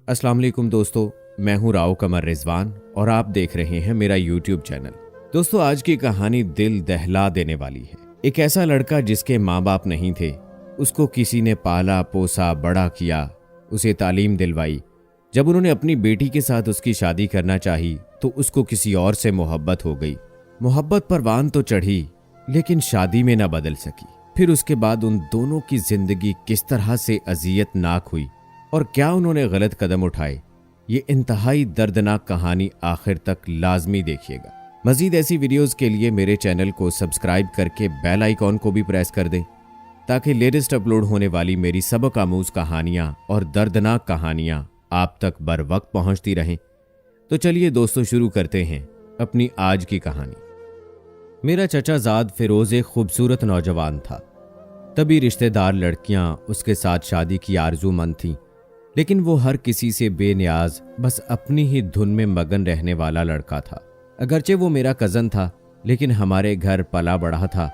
अस्सलाम वालेकुम दोस्तों, मैं हूं राव कमर रिजवान और आप देख रहे हैं मेरा यूट्यूब चैनल। दोस्तों, आज की कहानी दिल दहला देने वाली है। एक ऐसा लड़का जिसके माँ बाप नहीं थे, उसको किसी ने पाला पोसा बड़ा किया, उसे तालीम दिलवाई। जब उन्होंने अपनी बेटी के साथ उसकी शादी करना चाही तो उसको किसी और से मोहब्बत हो गई। मोहब्बत परवान तो चढ़ी लेकिन शादी में न बदल सकी। फिर उसके बाद उन दोनों की जिंदगी किस तरह से अजियतनाक हुई और क्या उन्होंने गलत कदम उठाए, ये इंतहाई दर्दनाक कहानी आखिर तक लाजमी देखिएगा। मजीद ऐसी वीडियोस के लिए मेरे चैनल को सब्सक्राइब करके बेल आइकॉन को भी प्रेस कर दें ताकि लेटेस्ट अपलोड होने वाली मेरी सबक आमूज कहानियां और दर्दनाक कहानियां आप तक बर वक्त पहुंचती रहें। तो चलिए दोस्तों, शुरू करते हैं अपनी आज की कहानी। मेरा चचाजाद फिरोज एक खूबसूरत नौजवान था। तभी रिश्तेदार लड़कियां उसके साथ शादी की आरजूमंद थीं, लेकिन वो हर किसी से बेनियाज बस अपनी ही धुन में मगन रहने वाला लड़का था। अगरचे वो मेरा कज़न था, लेकिन हमारे घर पला बढ़ा था।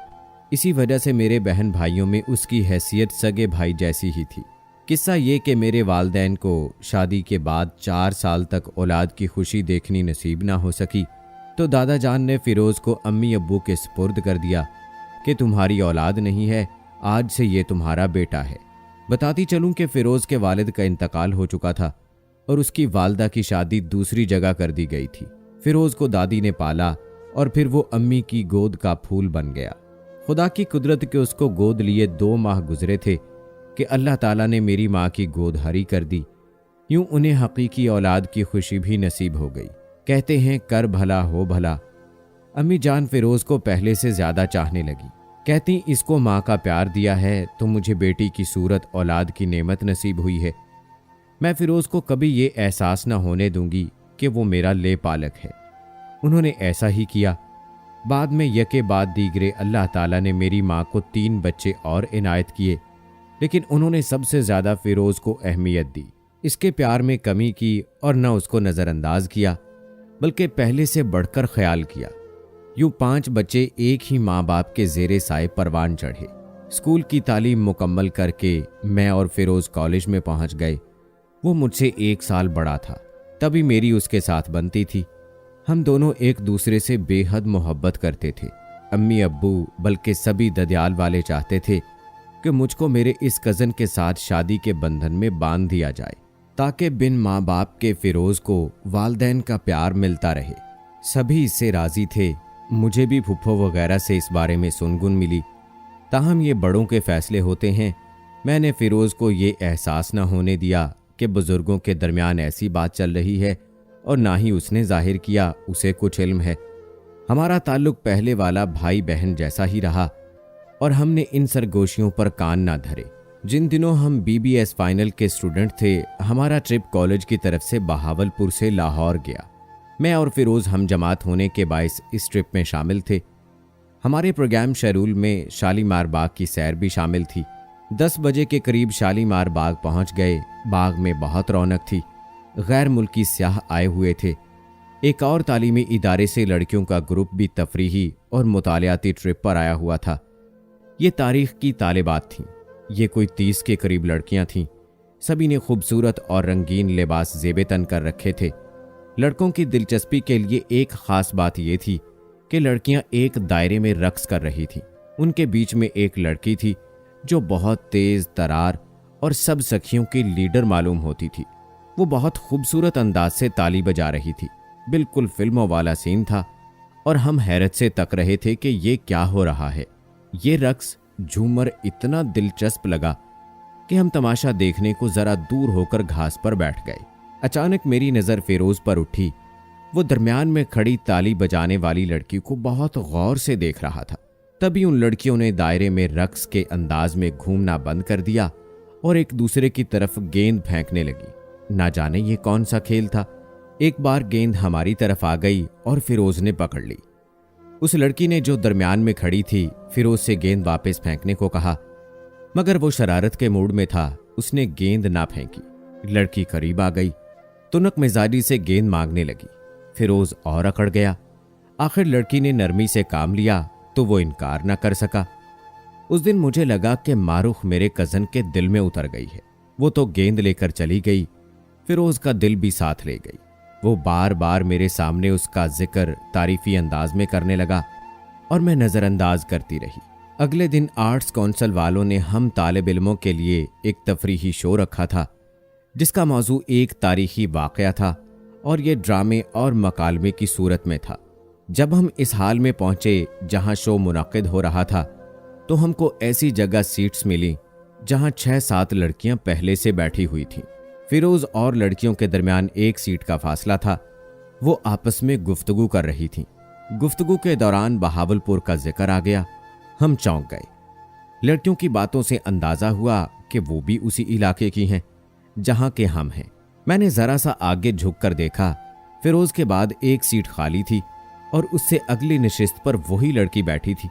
इसी वजह से मेरे बहन भाइयों में उसकी हैसियत सगे भाई जैसी ही थी। किस्सा ये कि मेरे वालिदैन को शादी के बाद 4 साल तक औलाद की खुशी देखनी नसीब ना हो सकी, तो दादा जान ने फिरोज को अम्मी अब्बू के सुपुर्द कर दिया कि तुम्हारी औलाद नहीं है, आज से ये तुम्हारा बेटा है। बताती चलूं कि फिरोज के वालिद का इंतकाल हो चुका था और उसकी वालदा की शादी दूसरी जगह कर दी गई थी। फिरोज को दादी ने पाला और फिर वो अम्मी की गोद का फूल बन गया। खुदा की कुदरत के उसको गोद लिए 2 माह गुजरे थे कि अल्लाह ताला ने मेरी माँ की गोद हरी कर दी। यूं उन्हें हकीकी औलाद की खुशी भी नसीब हो गई। कहते हैं कर भला हो भला। अम्मी जान फिरोज को पहले से ज्यादा चाहने लगी। कहती इसको माँ का प्यार दिया है तो मुझे बेटी की सूरत औलाद की नेमत नसीब हुई है। मैं फिरोज को कभी ये एहसास न होने दूंगी कि वो मेरा ले पालक है। उन्होंने ऐसा ही किया। बाद में यके बाद दीगरे अल्लाह ताला ने मेरी माँ को 3 बच्चे और इनायत किए, लेकिन उन्होंने सबसे ज्यादा फिरोज को अहमियत दी। इसके प्यार में कमी की और न उसको नजरअंदाज किया, बल्कि पहले से बढ़कर ख्याल किया। यूं 5 बच्चे एक ही माँ बाप के जेरे साए परवान चढ़े। स्कूल की तालीम मुकम्मल करके मैं और फिरोज कॉलेज में पहुंच गए। वो मुझसे 1 साल बड़ा था। तभी मेरी उसके साथ बनती थी। हम दोनों एक दूसरे से बेहद मोहब्बत करते थे। अम्मी अब्बू बल्कि सभी ददियाल वाले चाहते थे कि मुझको मेरे इस कज़न के साथ शादी के बंधन में बांध दिया जाए ताकि बिन माँ बाप के फिरोज को वालदैन का प्यार मिलता रहे। सभी इससे राजी थे। मुझे भी फुफ्फो वगैरह से इस बारे में सुनगुन मिली। ताहम ये बड़ों के फैसले होते हैं। मैंने फिरोज को ये एहसास न होने दिया कि बुजुर्गों के दरमियान ऐसी बात चल रही है, और ना ही उसने जाहिर किया उसे कुछ इल्म है। हमारा ताल्लुक पहले वाला भाई बहन जैसा ही रहा और हमने इन सरगोशियों पर कान ना धरे। जिन दिनों हम BBS फाइनल के स्टूडेंट थे, हमारा ट्रिप कॉलेज की तरफ से बहावलपुर से लाहौर गया। मैं और फिरोज हम जमात होने के बायस इस ट्रिप में शामिल थे। हमारे प्रोग्राम शेड्यूल में शालीमार बाग की सैर भी शामिल थी। 10 बजे के करीब शालीमार बाग पहुंच गए। बाग में बहुत रौनक थी। गैर मुल्की स्याह आए हुए थे। एक और तालीमी इदारे से लड़कियों का ग्रुप भी तफरीही और मुतालियाती ट्रिप पर आया हुआ था। ये तारीख की तालिबात थीं। ये कोई 30 के करीब लड़कियां थीं। सभी ने खूबसूरत और रंगीन लिबास ज़ेबे तन कर रखे थे। लड़कों की दिलचस्पी के लिए एक खास बात यह थी कि लड़कियां एक दायरे में रक्स कर रही थीं। उनके बीच में एक लड़की थी जो बहुत तेज तरार और सब सखियों की लीडर मालूम होती थी। वो बहुत खूबसूरत अंदाज से ताली बजा रही थी। बिल्कुल फिल्मों वाला सीन था और हम हैरत से तक रहे थे कि ये क्या हो रहा है। ये रक्स झूमर इतना दिलचस्प लगा कि हम तमाशा देखने को जरा दूर होकर घास पर बैठ गए। अचानक मेरी नज़र फिरोज पर उठी। वो दरमियान में खड़ी ताली बजाने वाली लड़की को बहुत गौर से देख रहा था। तभी उन लड़कियों ने दायरे में रक्स के अंदाज में घूमना बंद कर दिया और एक दूसरे की तरफ गेंद फेंकने लगी। ना जाने ये कौन सा खेल था। एक बार गेंद हमारी तरफ आ गई और फिरोज ने पकड़ ली। उस लड़की ने जो दरमियान में खड़ी थी फिरोज से गेंद वापस फेंकने को कहा, मगर वो शरारत के मूड में था। उसने गेंद ना फेंकी। लड़की करीब आ गई, तुनक मिजाजी से गेंद मांगने लगी। फिरोज और अकड़ गया। आखिर लड़की ने नरमी से काम लिया तो वो इनकार ना कर सका। उस दिन मुझे लगा कि मारूख मेरे कज़न के दिल में उतर गई है। वो तो गेंद लेकर चली गई फिरोज का दिल भी साथ ले गई। वो बार बार मेरे सामने उसका जिक्र तारीफी अंदाज में करने लगा और मैं नज़रअंदाज करती रही। अगले दिन आर्ट्स काउंसिल वालों ने हम तालिब इल्मों के लिए एक तफरीही शो रखा था, जिसका मौजू एक तारीखी वाक़या था और ये ड्रामे और मकालमे की सूरत में था। जब हम इस हाल में पहुंचे जहां शो मुनक़िद हो रहा था, तो हमको ऐसी जगह सीट्स मिली जहां 6-7 लड़कियां पहले से बैठी हुई थीं। फिरोज और लड़कियों के दरमियान एक सीट का फासला था। वो आपस में गुफ्तगू कर रही थीं। गुफ्तगू के दौरान बहावलपुर का जिक्र आ गया। हम चौंक गए। लड़कियों की बातों से अंदाजा हुआ कि वो भी उसी इलाके की हैं जहां के हम हैं। मैंने जरा सा आगे झुक कर देखा। फिरोज के बाद एक सीट खाली थी और उससे अगली नशिस्त पर वही लड़की बैठी थी।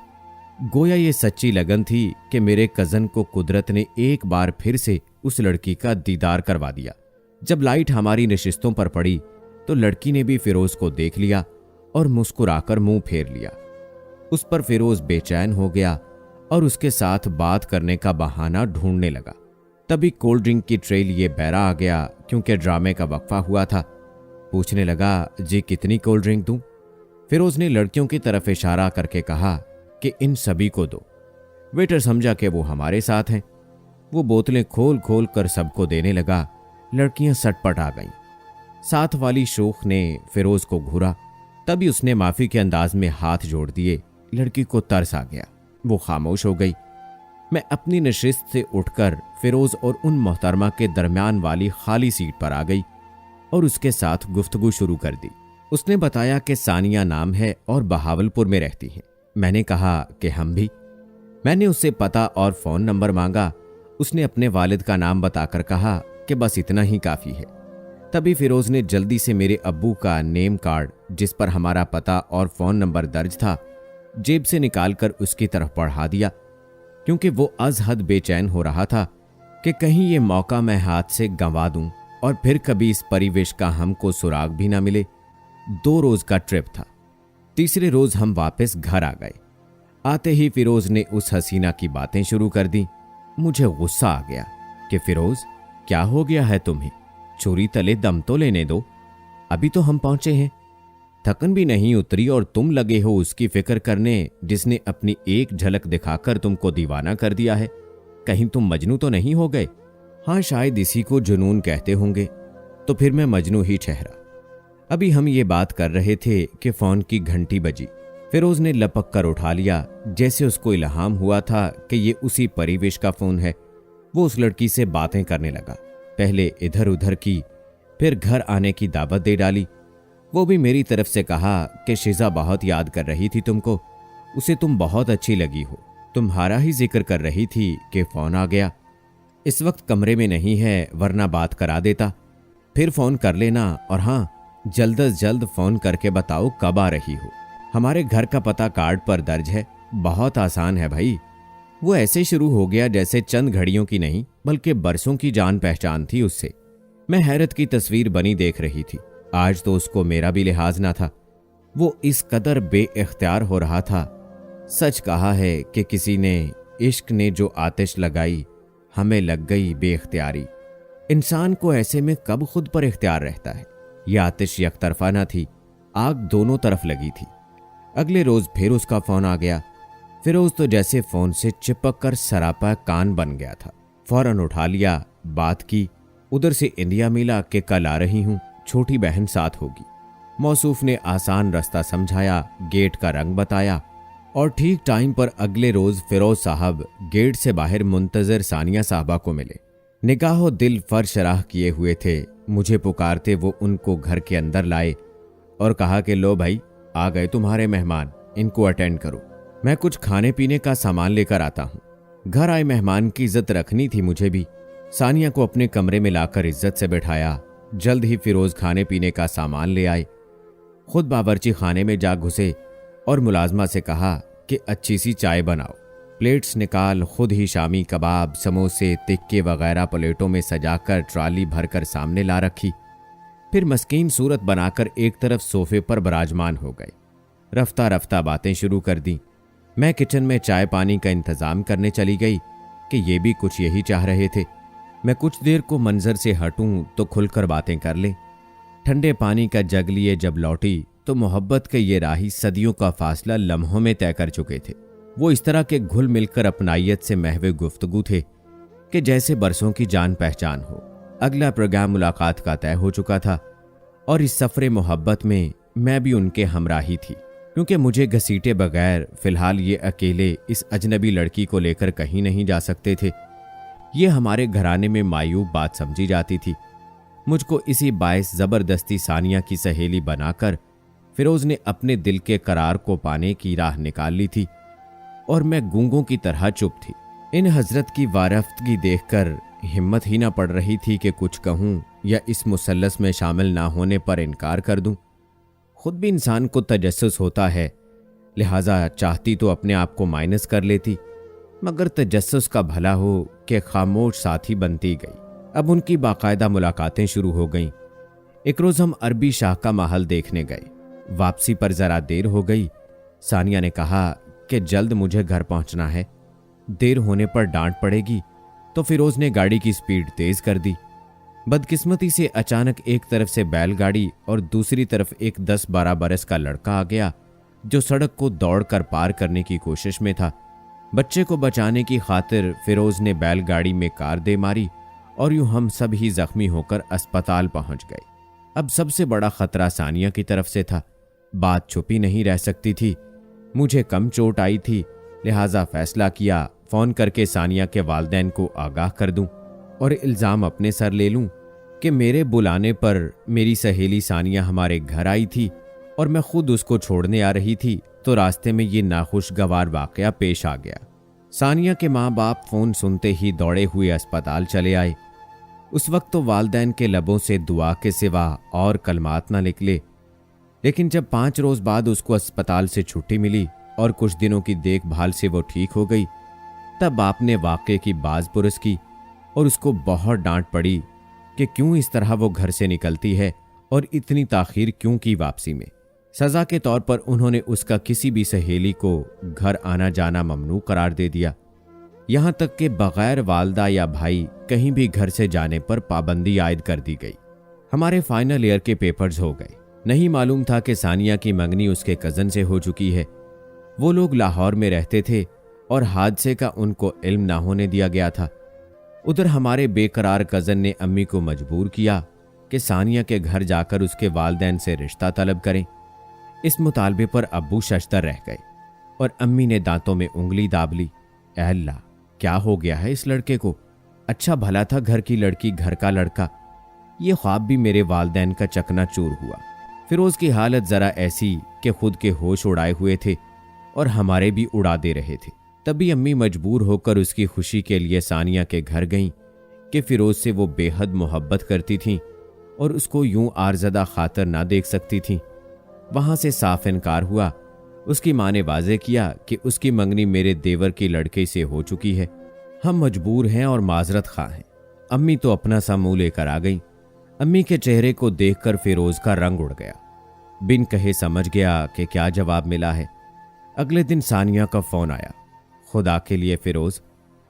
गोया ये सच्ची लगन थी कि मेरे कजन को कुदरत ने एक बार फिर से उस लड़की का दीदार करवा दिया। जब लाइट हमारी नशिस्तों पर पड़ी तो लड़की ने भी फिरोज को देख लिया और मुस्कुराकर मुंह फेर लिया। उस पर फिरोज बेचैन हो गया और उसके साथ बात करने का बहाना ढूंढने लगा। तभी कोल्ड ड्रिंक की ट्रे लिए बैरा आ गया, क्योंकि ड्रामे का वक्फा हुआ था। पूछने लगा, जी कितनी कोल्ड ड्रिंक दूं? फिरोज ने लड़कियों की तरफ इशारा करके कहा कि इन सभी को दो। वेटर समझा कि वो हमारे साथ हैं। वो बोतलें खोल खोल कर सबको देने लगा। लड़कियां सटपट आ गईं। साथ वाली शोख ने फिरोज को घूरा। तभी उसने माफी के अंदाज में हाथ जोड़ दिए। लड़की को तरस आ गया। वो खामोश हो गई। मैं अपनी नशिस्त से उठकर फिरोज और उन मोहतरमा के दरमियान वाली खाली सीट पर आ गई और उसके साथ गुफ्तगू शुरू कर दी। उसने बताया कि सानिया नाम है और बहावलपुर में रहती है। मैंने कहा कि हम भी। मैंने उससे पता और फ़ोन नंबर मांगा। उसने अपने वालिद का नाम बताकर कहा कि बस इतना ही काफ़ी है। तभी फिरोज ने जल्दी से मेरे अब्बू का नेम कार्ड, जिस पर हमारा पता और फ़ोन नंबर दर्ज था, जेब से निकालकर उसकी तरफ बढ़ा दिया, क्योंकि वो अज हद बेचैन हो रहा था कि कहीं ये मौका मैं हाथ से गंवा दूं और फिर कभी इस परिवेश का हमको सुराग भी ना मिले। 2 रोज का ट्रिप था। तीसरे रोज हम वापस घर आ गए। आते ही फिरोज ने उस हसीना की बातें शुरू कर दी। मुझे गुस्सा आ गया कि फिरोज, क्या हो गया है तुम्हें? चोरी तले दम तो लेने दो। अभी तो हम पहुंचे हैं। थकन भी नहीं उतरी और तुम लगे हो उसकी फिक्र करने जिसने अपनी एक झलक दिखाकर तुमको दीवाना कर दिया है। कहीं तुम मजनू तो नहीं हो गए? हाँ, शायद इसी को जुनून कहते होंगे। तो फिर मैं मजनू ही ठहरा। अभी हम ये बात कर रहे थे कि फोन की घंटी बजी। फिरोज ने लपक कर उठा लिया, जैसे उसको इल्हाम हुआ था कि ये उसी परिवेश का फोन है। वो उस लड़की से बातें करने लगा। पहले इधर उधर की, फिर घर आने की दावत दे डाली। वो भी मेरी तरफ से कहा कि शिजा बहुत याद कर रही थी तुमको, उसे तुम बहुत अच्छी लगी हो। तुम्हारा ही जिक्र कर रही थी कि फोन आ गया। इस वक्त कमरे में नहीं है, वरना बात करा देता। फिर फोन कर लेना, और हाँ, जल्द अज जल्द फोन करके बताओ कब आ रही हो। हमारे घर का पता कार्ड पर दर्ज है। बहुत आसान है भाई। वो ऐसे शुरू हो गया जैसे चंद घड़ियों की नहीं बल्कि बरसों की जान पहचान थी उससे। मैं हैरत की तस्वीर बनी देख रही थी। आज तो उसको मेरा भी लिहाज ना था। वो इस कदर बेइख्तियार हो रहा था। सच कहा है कि किसी ने इश्क ने जो आतिश लगाई, हमें लग गई बेइख्तियारी। इंसान को ऐसे में कब खुद पर इख्तियार रहता है। यह आतिश यकतरफा ना थी, आग दोनों तरफ लगी थी। अगले रोज फिर उसका फोन आ गया। फिरोज तो जैसे फोन से चिपक कर सरापा कान बन गया था। फौरन उठा लिया, बात की। उधर से इंडिया मिला कि कल आ रही हूं, छोटी बहन साथ होगी। मौसूफ ने आसान रास्ता समझाया, गेट का रंग बताया और ठीक टाइम पर अगले रोज फिरोज साहब गेट से बाहर मुंतजर सानिया साहबा को मिले। निगाहो दिल फरशराह किए हुए थे। मुझे पुकारते वो उनको घर के अंदर लाए और कहा कि लो भाई, आ गए तुम्हारे मेहमान, इनको अटेंड करो। मैं कुछ खाने पीने का सामान लेकर आता हूँ। घर आए मेहमान की इज्जत रखनी थी मुझे भी। सानिया को अपने कमरे में लाकर इज्जत से बैठाया। जल्द ही फिरोज खाने पीने का सामान ले आए। खुद बावर्ची खाने में जा घुसे और मुलाजमा से कहा कि अच्छी सी चाय बनाओ। प्लेट्स निकाल खुद ही शामी कबाब, समोसे, तिक्के वगैरह प्लेटों में सजाकर ट्राली भरकर सामने ला रखी। फिर मस्कीन सूरत बनाकर एक तरफ सोफे पर बराजमान हो गए। रफ्ता रफ्ता बातें शुरू कर दी। मैं किचन में चाय पानी का इंतजाम करने चली गई कि ये भी कुछ यही चाह रहे थे। मैं कुछ देर को मंजर से हटूं तो खुलकर बातें कर ले। ठंडे पानी का जग लिए जब लौटी तो मोहब्बत के ये राही सदियों का फासला लम्हों में तय कर चुके थे। वो इस तरह के घुल मिलकर अपनाइयत से महवे गुफ्तगू थे कि जैसे बरसों की जान पहचान हो। अगला प्रोग्राम मुलाकात का तय हो चुका था और इस सफरे मोहब्बत में मैं भी उनके हमराही थी, क्योंकि मुझे घसीटे बगैर फिलहाल ये अकेले इस अजनबी लड़की को लेकर कहीं नहीं जा सकते थे। ये हमारे घराने में मायूब बात समझी जाती थी। मुझको इसी बायस जबरदस्ती सानिया की सहेली बनाकर फिरोज ने अपने दिल के करार को पाने की राह निकाल ली थी और मैं गूंगों की तरह चुप थी। इन हजरत की वारफ्तगी देखकर हिम्मत ही ना पड़ रही थी कि कुछ कहूं या इस मुसल्लस में शामिल ना होने पर इनकार कर दूं। खुद भी इंसान को तजस्सुस होता है, लिहाजा चाहती तो अपने आप को माइनस कर लेती, मगर तजस्सुस का भला हो कि खामोश साथी बनती गई। अब उनकी बाकायदा मुलाकातें शुरू हो गईं। एक रोज हम अरबी शाह का महल देखने गए। वापसी पर जरा देर हो गई। सानिया ने कहा कि जल्द मुझे घर पहुंचना है, देर होने पर डांट पड़ेगी, तो फिरोज ने गाड़ी की स्पीड तेज कर दी। बदकिस्मती से अचानक एक तरफ से बैलगाड़ी और दूसरी तरफ एक 10-12 बरस का लड़का आ गया जो सड़क को दौड़कर पार करने की कोशिश में था। बच्चे को बचाने की खातिर फिरोज ने बैलगाड़ी में कार दे मारी और यूं हम सब ही जख्मी होकर अस्पताल पहुंच गए। अब सबसे बड़ा खतरा सानिया की तरफ से था। बात छुपी नहीं रह सकती थी। मुझे कम चोट आई थी, लिहाजा फैसला किया फोन करके सानिया के वालिदैन को आगाह कर दूं और इल्जाम अपने सर ले लूं कि मेरे बुलाने पर मेरी सहेली सानिया हमारे घर आई थी और मैं खुद उसको छोड़ने आ रही थी, तो रास्ते में ये नाखुशगवार वाकया पेश आ गया। सानिया के माँ बाप फोन सुनते ही दौड़े हुए अस्पताल चले आए। उस वक्त तो वालिदैन के लबों से दुआ के सिवा और कलमात ना निकले, लेकिन जब 5 रोज बाद उसको अस्पताल से छुट्टी मिली और कुछ दिनों की देखभाल से वो ठीक हो गई, तब आपने वाकये की बाज़पुरस की और उसको बहुत डांट पड़ी कि क्यों इस तरह वो घर से निकलती है और इतनी ताखीर क्यों की वापसी में। सजा के तौर पर उन्होंने उसका किसी भी सहेली को घर आना जाना ममनू करार दे दिया। यहां तक कि बगैर वालदा या भाई कहीं भी घर से जाने पर पाबंदी आयद कर दी गई। हमारे फाइनल ईयर के पेपर्स हो गए। नहीं मालूम था कि सानिया की मंगनी उसके कजन से हो चुकी है। वो लोग लाहौर में रहते थे और हादसे का उनको इल्म ना होने दिया गया था। उधर हमारे बेकरार कजन ने अम्मी को मजबूर किया कि सानिया के घर जाकर उसके वालिदैन से रिश्ता तलब करें। इस मुतालबे पर अब्बू शशतर रह गए और अम्मी ने दांतों में उंगली दाब ली। ऐ अल्लाह, क्या हो गया है इस लड़के को? अच्छा भला था घर की लड़की घर का लड़का। ये ख्वाब भी मेरे वालिदैन का चकनाचूर हुआ। फिरोज की हालत जरा ऐसी कि खुद के होश उड़ाए हुए थे और हमारे भी उड़ा दे रहे थे। तभी अम्मी मजबूर होकर उसकी खुशी के लिए सानिया के घर गईं कि फिरोज से वो बेहद मोहब्बत करती थीं और उसको यूं आरज़दा खातर ना देख सकती थीं। वहां से साफ इनकार हुआ। उसकी माँ ने वाजे किया कि उसकी मंगनी मेरे देवर की लड़के से हो चुकी है, हम मजबूर हैं और माजरत खा हैं। अम्मी तो अपना सा मुंह लेकर आ गई। अम्मी के चेहरे को देखकर फिरोज का रंग उड़ गया। बिन कहे समझ गया कि क्या जवाब मिला है। अगले दिन सानिया का फोन आया। खुदा के लिए फिरोज,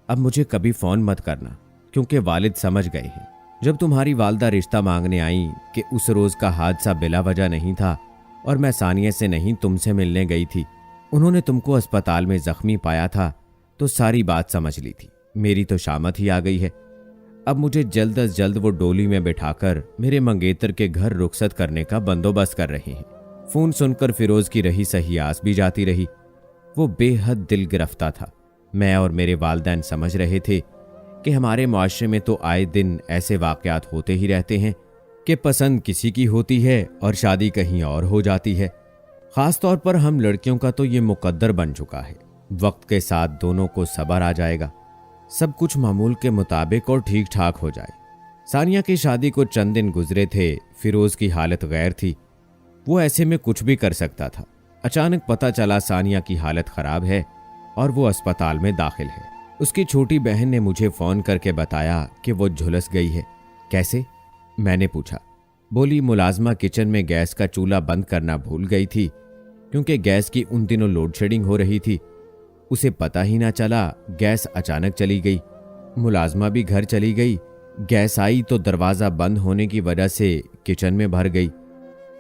अब मुझे कभी फोन मत करना, क्योंकि वालिद समझ गए हैं। जब तुम्हारी वालदा रिश्ता मांगने आई कि उस रोज का हादसा बिला वजह नहीं था और मैं सानिया से नहीं तुमसे मिलने गई थी, उन्होंने तुमको अस्पताल में जख्मी पाया था, तो सारी बात समझ ली थी। मेरी तो शामत ही आ गई है। अब मुझे जल्द अज जल्द वो डोली में बिठाकर मेरे मंगेतर के घर रुखसत करने का बंदोबस्त कर रहे हैं। फोन सुनकर फिरोज की रही सही आस भी जाती रही। वो बेहद दिल गिरफ्ता था। मैं और मेरे वालिदैन समझ रहे थे कि हमारे मुआशरे में तो आए दिन ऐसे वाक़यात होते ही रहते हैं कि पसंद किसी की होती है और शादी कहीं और हो जाती है। ख़ास तौर पर हम लड़कियों का तो ये मुकद्दर बन चुका है। वक्त के साथ दोनों को सब्र आ जाएगा, सब कुछ मामूल के मुताबिक और ठीक ठाक हो जाए। सानिया की शादी को चंद दिन गुजरे थे। फिरोज की हालत गैर थी। वो ऐसे में कुछ भी कर सकता था। अचानक पता चला सानिया की हालत खराब है और वो अस्पताल में दाखिल है। उसकी छोटी बहन ने मुझे फोन करके बताया कि वो झुलस गई है। कैसे? मैंने पूछा। बोली, मुलाजमा किचन में गैस का चूल्हा बंद करना भूल गई थी, क्योंकि गैस की उन दिनों लोड शेडिंग हो रही थी। उसे पता ही ना चला, गैस अचानक चली गई। मुलाजमा भी घर चली गई गैस आई तो दरवाज़ा बंद होने की वजह से किचन में भर गई।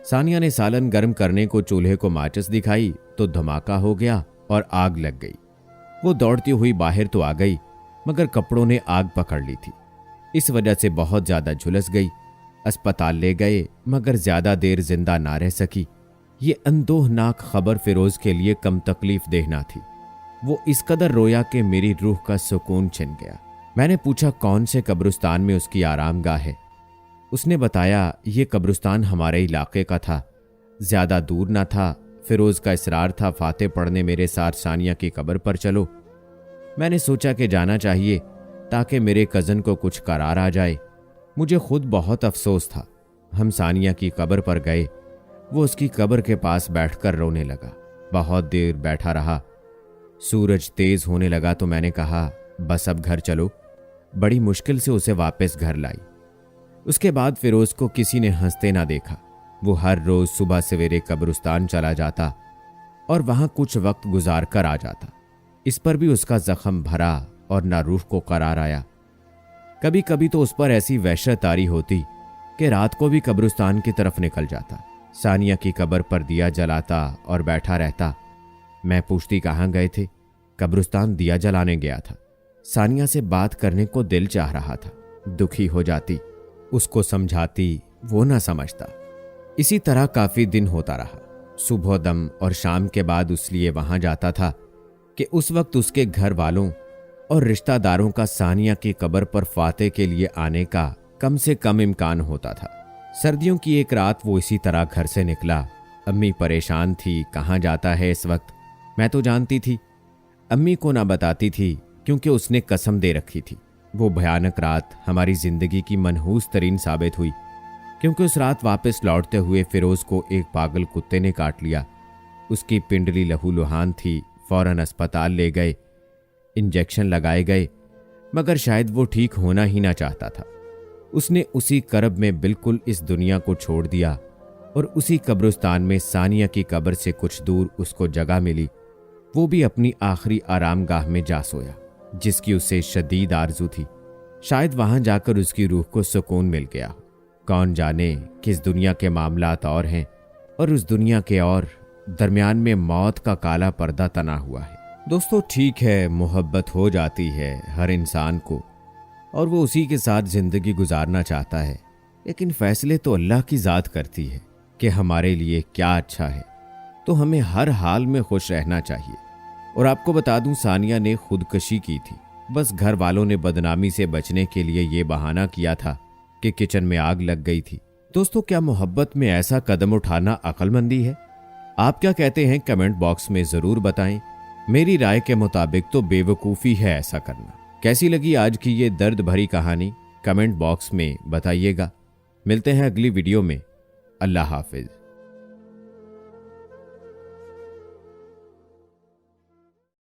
सानिया ने सालन गर्म करने को चूल्हे को माचिस दिखाई तो धमाका हो गया और आग लग गई। वो दौड़ती हुई बाहर तो आ गई, मगर कपड़ों ने आग पकड़ ली थी। इस वजह से बहुत ज्यादा झुलस गई। अस्पताल ले गए, मगर ज्यादा देर जिंदा ना रह सकी। ये अंदोहनाक खबर फिरोज के लिए कम तकलीफ देना थी। वो इस कदर रोया कि मेरी रूह का सुकून छिन गया। मैंने पूछा कौन से कब्रिस्तान में उसकी आरामगाह है। उसने बताया ये कब्रिस्तान हमारे इलाके का था, ज्यादा दूर ना था। फिरोज का इसरार था फाते पढ़ने मेरे साथ सानिया की कब्र पर चलो। मैंने सोचा कि जाना चाहिए ताकि मेरे कज़न को कुछ करार आ जाए। मुझे खुद बहुत अफसोस था। हम सानिया की कब्र पर गए। वो उसकी कब्र के पास बैठकर रोने लगा। बहुत देर बैठा रहा। सूरज तेज होने लगा तो मैंने कहा बस अब घर चलो। बड़ी मुश्किल से उसे वापस घर लाई। उसके बाद फिरोज को किसी ने हंसते ना देखा। वो हर रोज सुबह सवेरे कब्रिस्तान चला जाता और वहां कुछ वक्त गुजार कर आ जाता। इस पर भी उसका जख्म भरा और ना रूह को करार आया। कभी कभी तो उस पर ऐसी वहशत तारी होती कि रात को भी कब्रिस्तान की तरफ निकल जाता। सानिया की कब्र पर दिया जलाता और बैठा रहता। मैं पूछती कहाँ गए थे। कब्रिस्तान दिया जलाने गया था। सानिया से बात करने को दिल चाह रहा था। दुखी हो जाती, उसको समझाती, वो ना समझता। इसी तरह काफी दिन होता रहा। सुबह दम और शाम के बाद उसलिए वहां जाता था कि उस वक्त उसके घर वालों और रिश्तेदारों का सानिया की कब्र पर फाते के लिए आने का कम से कम इम्कान होता था। सर्दियों की एक रात वो इसी तरह घर से निकला। अम्मी परेशान थी, कहाँ जाता है इस वक्त। मैं तो जानती थी, अम्मी को ना बताती थी क्योंकि उसने कसम दे रखी थी। वो भयानक रात हमारी जिंदगी की मनहूस तरीन साबित हुई, क्योंकि उस रात वापस लौटते हुए फिरोज को एक पागल कुत्ते ने काट लिया। उसकी पिंडली लहूलुहान थी। फौरन अस्पताल ले गए, इंजेक्शन लगाए गए, मगर शायद वो ठीक होना ही ना चाहता था। उसने उसी करब में बिल्कुल इस दुनिया को छोड़ दिया और उसी कब्रिस्तान में सानिया की कब्र से कुछ दूर उसको जगह मिली। वो भी अपनी आखिरी आरामगाह में जा सोया, जिसकी उसे शदीद आरजू थी। शायद वहां जाकर उसकी रूह को सुकून मिल गया। कौन जाने किस दुनिया के मामलात और हैं और उस दुनिया के और दरमियान में मौत का काला पर्दा तना हुआ है। दोस्तों, ठीक है, मोहब्बत हो जाती है हर इंसान को और वो उसी के साथ जिंदगी गुजारना चाहता है, लेकिन फैसले तो अल्लाह की ज़ात करती है कि हमारे लिए क्या अच्छा है। तो हमें हर हाल में खुश रहना चाहिए। और आपको बता दूं, सानिया ने खुदकशी की थी। बस घर वालों ने बदनामी से बचने के लिए ये बहाना किया था कि किचन में आग लग गई थी। दोस्तों, क्या मोहब्बत में ऐसा कदम उठाना अक्लमंदी है? आप क्या कहते हैं कमेंट बॉक्स में जरूर बताएं। मेरी राय के मुताबिक तो बेवकूफ़ी है ऐसा करना। कैसी लगी आज की ये दर्द भरी कहानी? कमेंट बॉक्स में बताइएगा। मिलते हैं अगली वीडियो में। अल्लाह हाफिज।